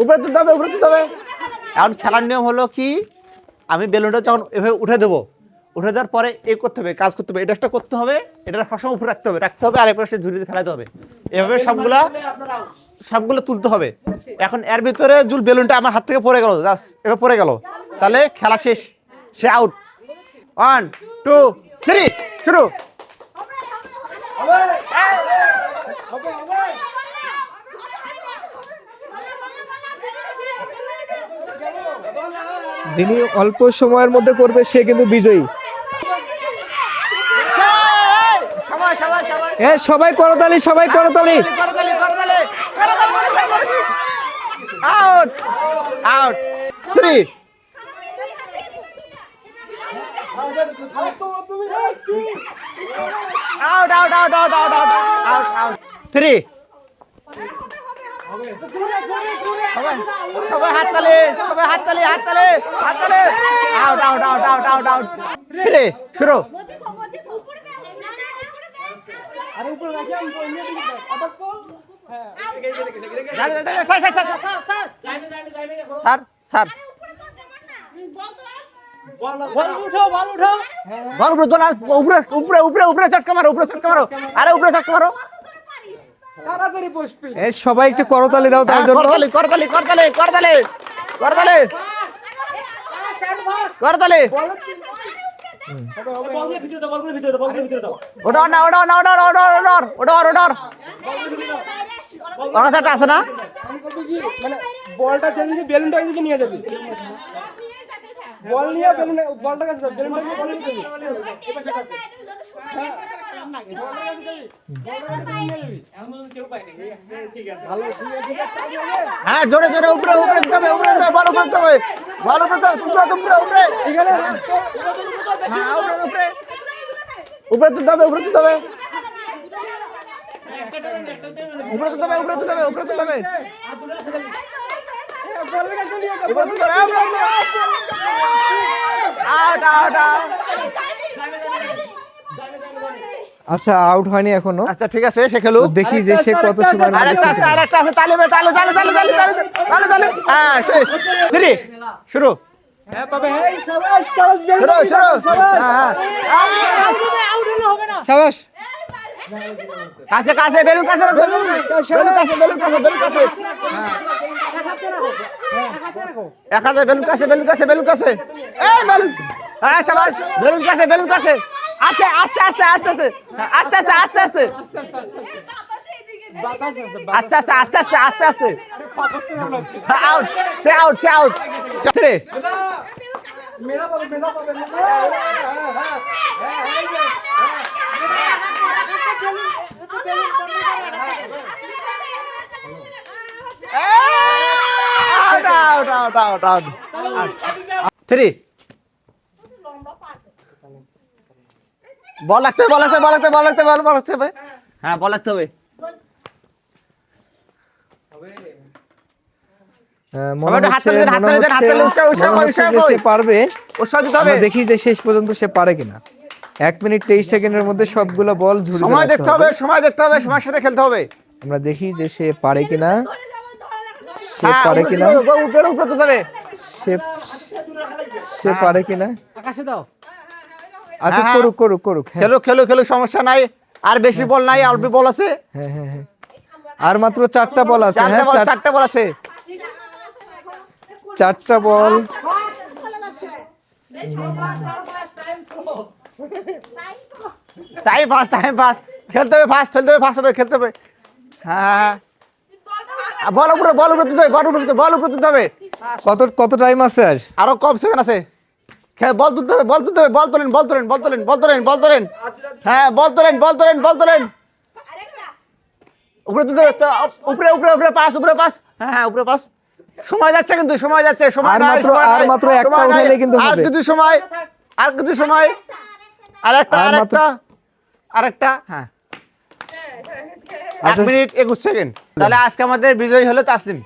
উপরে তুলতে হবে, উপরে তুলতে হবে। এখন খেলার নিয়ম হলো কি, আমি বেলুনটা যখন এভাবে উঠে দেবো, উঠে দেওয়ার পরে করতে হবে, কাজ করতে হবে, এটা একটা করতে হবে, এটা সবসময় উপরে রাখতে হবে, আর এপাশে ঝুড়িতে ফেলাতে হবে, এভাবে সবগুলো তুলতে হবে। এখন এর ভিতরে বেলুনটা আমার হাত থেকে পড়ে গেল, জাস্ট এবার পড়ে গেল, তাহলে খেলা শেষ, সে আউট। 1 2 3 শুরু। যিনি অল্প সময়ের মধ্যে করবে সে কিন্তু বিজয়ী। সবাই করতালি, সবাই করতালি। Out out 3 out out out out out out out 3 সবাই হাততালি, সবাই হাততালি, হাততালি, হাততালি। Out out out out out out 3 শুরু। স্যার স্যার উপরে উপরে উপরে চটকা মারো, উপরে চটকা মারো, আরে উপরে চটকা মারো। সবাই একটু করতালি দাও তার জন্য। করতালি করতালি করতালি করতালি করতালি করতালি। ওটা না, ওটা না, ওটা ওটা ওটা ওটা ওটা ওটা সেটা আছে না, মানে বলটা চেঞ্জ বেলুনটা এদিকে নিয়ে যাবি, বল নিয়ে বেলুন বলটা কাছে যাবে, বেলুনটা নিয়ে বল নিয়ে যাবি, এবার সেটা আছে হ্যাঁ জোরে জোরে উপরে উপরে দিতে হবে, উপরে দিতে হবে, বল উপরে দিতে হবে, বল উপরে দিতে হবে, উপরে উপরে এখানে হ্যাঁ উপরে উপরে উপরে দিতে হবে, উপরে দিতে হবে, উপরে দিতে হবে, উপরে দিতে হবে, উপরে দিতে হবে, আউট আউট আউট। আচ্ছা আউট হয়নি এখনো। আচ্ছা ঠিক আছে, সে খেলুক, দেখি যে সে কত সময়। আরেকটা আছে, আরেকটা আছে, তালে তালে তালে তালে তালে তালে তালে। হ্যাঁ শেষ 3 শুরু। হ্যাঁ বাবা, হ্যাঁ শাবাশ শাবাশ, শুরু শুরু। হ্যাঁ আউট হলে হবে না, শাবাশ। কাছে কাছে বেলুন কাছে রাখো, বেলুন কাছে, বেলুন কাছে, বেলুন কাছে। এক হাতে বেলুন কাছে, বেলুন কাছে, বেলুন কাছে, এই বেলুন, হ্যাঁ শাবাশ, বেলুন কাছে, বেলুন কাছে, আস্তে আস্তে আস্তে আস্তে আস্তে আস্তে আস্তে আস্তে আস্তে আস্তে আস্তে আস্তে আস্তে আস্তে। আউট, সে আউট, সে আউট। 3 মেরা পাবে, মেরা পাবে, out out out out out 3 বল লাগতে, বল লাগতে, বল লাগতে, বল লাগতে, বল লাগতে হবে, হ্যাঁ বল লাগতে হবে। মনে হচ্ছে সে পারবে। আমরা দেখি যে শেষ পর্যন্ত সে পারে কিনা। 1 মিনিট 23 সেকেন্ডের মধ্যে সবগুলো বল ঝুড়ি। সময় দেখতে হবে, সময় দেখতে হবে, সময়ের সাথে খেলতে হবে। আমরা দেখি যে সে পারে কিনা, সে পারে কিনা, উপরে উপরে তুলতে হবে, সে পারে কিনা। আকাশে দাও। আচ্ছা করুক করুক করুক। খেলো খেলো খেলো, সমস্যা নাই, আর বেশি বল নাই, অল্প বল আছে। হ্যাঁ হ্যাঁ হ্যাঁ, আর মাত্র 4টা বল আছে। হ্যাঁ 4টা বল আছে, 4টা বল। টাইম পাস, টাইম পাস, খেলতে হবে ফাস্ট, খেলতে হবে ফাস্ট হবে, খেলতে হবে। হ্যাঁ বল উপরে, বল উপরে তুলতে হবে, বল উপরে, বল উপরে তুলতে হবে। কত কত টাইম আছে আর? আরো কম সেকেন্ড আছে, বল তুলতে হবে, বল তুলতে হবে, বল তোলেন, বল তোলেন, বল তোলেন, বল তোলেন, বল তোলেন, হ্যাঁ বল তোলেন, বল তোলেন, বল তোলেন, উপরে তুলতে হবে, উপরে উপরে উপরে পাস, উপরে পাস, হ্যাঁ উপরে পাস। সময় যাচ্ছে কিন্তু, সময় যাচ্ছে, সময় নাই, আর মাত্র একটা উঠাইলে কিন্তু হবে। আর কিছু সময়, আর কিছু সময়, আরেকটা আরেকটা আরেকটা, হ্যাঁ 1 মিনিট 21 সেকেন্ড। তাহলে আজকে আমাদের বিজয়ী হলো তাসলিম।